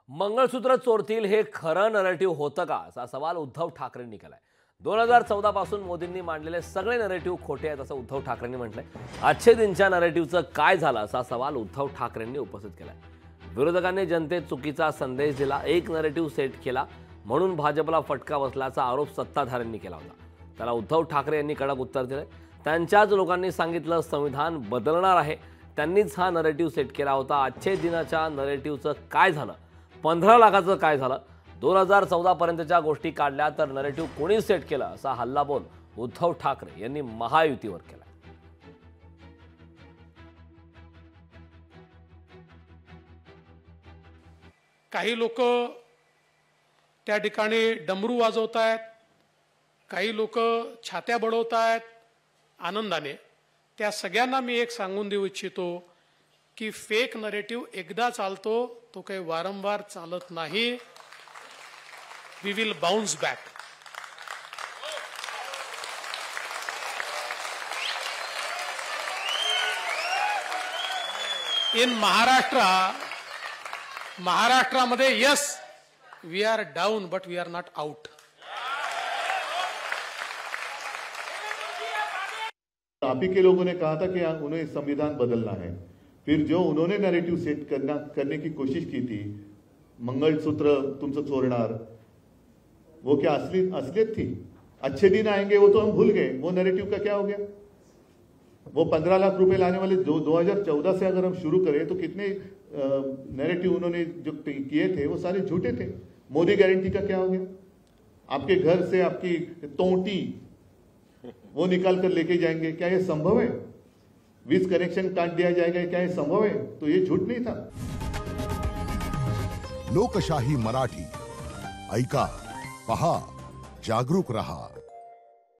मंगळसूत्र चोरतील हे खरं नरेटिव्ह होतं का असा सवाल उद्धव ठाकरेंनी केलाय। 2014 पासून मोदींनी मांडलेले सगळे नरेटिव्ह खोटे आहेत असं उद्धव ठाकरेंनी म्हटलंय। अच्छे दिनच्या नरेटिव्हचं काय झालं असा सवाल उद्धव ठाकरेंनी उपस्थित केलाय। विरोधकांनी जनतेत चुकीचा संदेश दिला, एक नरेटिव्ह सेट केला म्हणून भाजपला फटका बसल्याचा आरोप सत्ताधाऱ्यांनी केला होता। त्याला उद्धव ठाकरे यांनी कडक उत्तर दिले। त्यांच्याच लोकांनी सांगितलं संविधान बदलणार आहे, त्यांनीच हा नरेटिव्ह सेट केला होता। अच्छे दिनाच्या नरेटिव्हचं काय झालं, 15 लाखाचं काय झालं, 2014 पर्यंतच्या गोष्टी काढल्या तर नरेटिव्ह कोणी सेट केलं असा हल्लाबोल उद्धव ठाकरे यांनी महायुतीवर केला। काही लोक त्या ठिकाणी डमरू वाजवतायत, काही लोक छात्या बडवतायत आनंदाने। त्या सगळ्यांना मी एक सांगून देऊ इच्छितो की फेक नरेटिव्ह एकदा चालतो तो काही वारंवार चालत नाही। We will bounce back. In महाराष्ट्रामध्ये yes we are down but we are not out. आप ही के लोगों ने कहा था कि उन्हें संविधान बदलना है, फिर जो उन्होंने नैरेटिव सेट करने की कोशिश की थी, मंगलसूत्र तुमसे चोरनार, वो क्या असलियत थी? अच्छे दिन आएंगे वो तो हम भूल गए, वो नैरेटिव का क्या हो गया? वो 15 लाख रुपए लाने वाले 2014 से अगर हम शुरू करें तो कितने नैरेटिव उन्होंने जो किए थे वो सारे झूठे थे। मोदी गारंटी का क्या हो गया? आपके घर से आपकी तोटी वो निकाल कर लेके जाएंगे, क्या ये संभव है? 20 कनेक्शन काट दिया जाएगा, क्या ये संभव है? तो ये झूठ नहीं था। लोकशाही मराठी ऐका, पहा, जागरूक रहा।